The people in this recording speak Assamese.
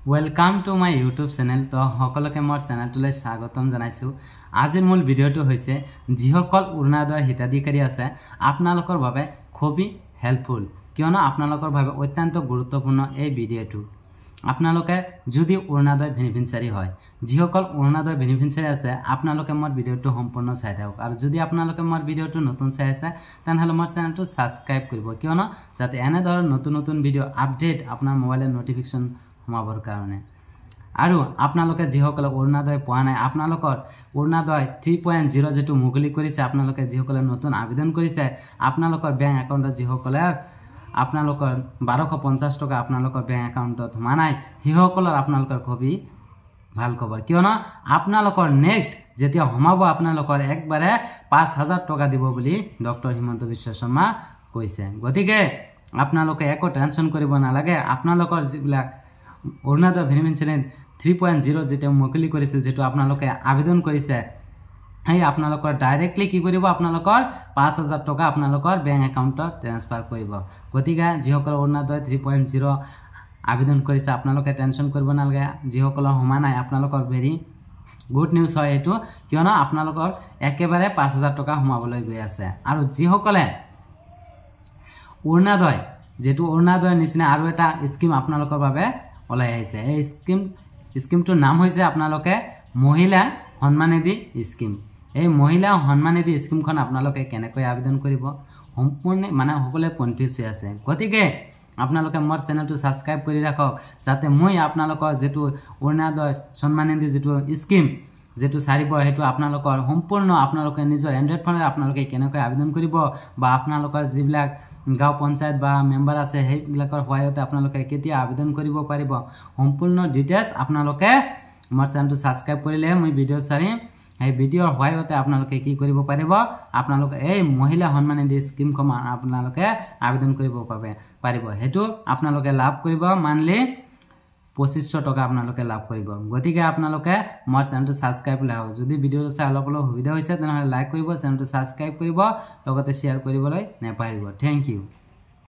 Welcome to my YouTube channel. তো সকলকে মোৰ চেনেলটোলৈ স্বাগতম জনাইছো। আজিৰ মূল ভিডিঅ'টো হৈছে যিসকল অৰুণোদয় হিতাধিকাৰী আছে আপোনালোকৰ বাবে খুবই হেল্পফুল কিয়নো আপোনালোকৰ বাবে অত্যন্ত গুৰুত্বপূৰ্ণ এই ভিডিঅ'টো। আপোনালোকে যদি অৰুণোদয় বেনিফিচিয়াৰী হয় যিসকল অৰুণোদয় বেনিফিচিয়াৰী আছে আপোনালোকে মোৰ ভিডিঅ'টো সম্পূৰ্ণ চাই থাকক আৰু যদি আপোনালোকে মোৰ ভিডিঅ'টো নতুন চাই আছে তেনহলে মোৰ চেনেলটো সাবস্ক্ৰাইব কৰিব কিয়নো যাতে এনে ধৰণৰ নতুন ভিডিঅ' আপডেট আপোনাৰ মোবাইলৰ নটিফিকেশন সোমাবৰ কাৰণে আৰু আপোনালোকে যিসকল অৰুণোদয় পোৱা নাই আপোনালোকৰ অৰুণোদয় 3.0 যেটো মুকলি কৰিছে আপোনালোকে যিসকল নতুন আবেদন কৰিছে আপোনালোকৰ বেংক একাউণ্টত যিসকল আপোনালোকৰ 1250 টকা আপোনালোকৰ বেংক একাউণ্টত সোমা নাই হিসকলৰ আপোনালোকৰ খুবই ভাল খবৰ কিয়নো আপোনালোকৰ নেক্সট যেতিয়া সোমাব আপোনালোকৰ একবাৰে 5000 টকা দিব বুলি ডক্টৰ হিমন্ত বিশ্ব শৰ্মা কৈছে গতিকে আপোনালোকে একো টেনচন কৰিব নালাগে আপোনালোকৰ যিবিলাক অৰুণোদয় বেনিফিচিয়াৰী 3.0 যেটো মুকলি কৰিছিল যেটো আপোনালোকে আবেদন কৰিছে এই আপোনালোকৰ ডাইৰেক্টলি কি কৰিব আপোনালোকৰ 5000 টকা আপোনালোকৰ বেংক একাউণ্টত ট্ৰান্সফাৰ কৰিব গতিকে যিসকল অৰুণোদয় 3.0 আবেদন কৰিছে আপোনালোকে টেনচন কৰিব নালাগে যিসকল হোমা নাই আপোনালোকৰ ভেৰি গুড নিউজ হয় এটো কিয়নো আপোনালোকৰ একেবাৰে 5000 টকা হোমাবলৈ গৈ আছে আৰু যিসকলে অৰুণোদয় যেটো অৰুণোদয় নিচিনা আৰু এটা স্কিম আপোনালোকৰ বাবে ওলাই আহিছে এই স্কিমটোৰ নাম হৈছে আপোনালোকে মহিলা সন্মাননিধি স্কিম এই মহিলা সন্মাননিধি স্কিমখন আপোনালোকে কেনেকৈ আবেদন কৰিব সম্পূৰ্ণ মানে সকলে কনফিউজ হৈ আছে গতিকে আপোনালোকে মোৰ চেনেলটো সাবস্ক্ৰাইব কৰি ৰাখক যাতে মই আপোনালোকৰ যেটো অৰুণোদয় সন্মাননিধি যেটো স্কিম যেটো সাৰিব হেতু আপোনালোকৰ সম্পূৰ্ণ আপোনালোকে নিজৰ এন্ড্ৰইড ফোনত আপোনালোকে কেনেকৈ আবেদন কৰিব বা আপোনালোকৰ যিবিলাক গাঁও পঞ্চায়ত বা মেম্বাৰ আছে সেইবিলাকৰ সহায়তে আপোনালোকে কেতিয়া আবেদন কৰিব পাৰিব সম্পূৰ্ণ ডিটেইলছ আপোনালোকে মোৰ চেনেলটো সাবস্ক্ৰাইব কৰিলে মই ভিডিঅ' চাৰিম এই ভিডিঅ'ৰ সহায়তে আপোনালোকে কি কৰিব পাৰিব আপোনালোকে এই মহিলা সন্মাননিধি স্কিমখন আপোনালোকে আবেদন কৰিব পাৰিব হেতু আপোনালোকে লাভ কৰিব মানলি 2500 টকা আপোনালোকে লাভ কৰিব গতিকে আপোনালোকে মোৰ চেনেলটো সাবস্ক্ৰাইব লাওক যদি ভিডিঅ'টো চাই অলপ সুবিধা হৈছে তেনহলে লাইক কৰিব চেনেলটো সাবস্ক্ৰাইব কৰিব লগতে শেয়াৰ কৰিবলৈ নেপাহৰিব থ্যাংক ইউ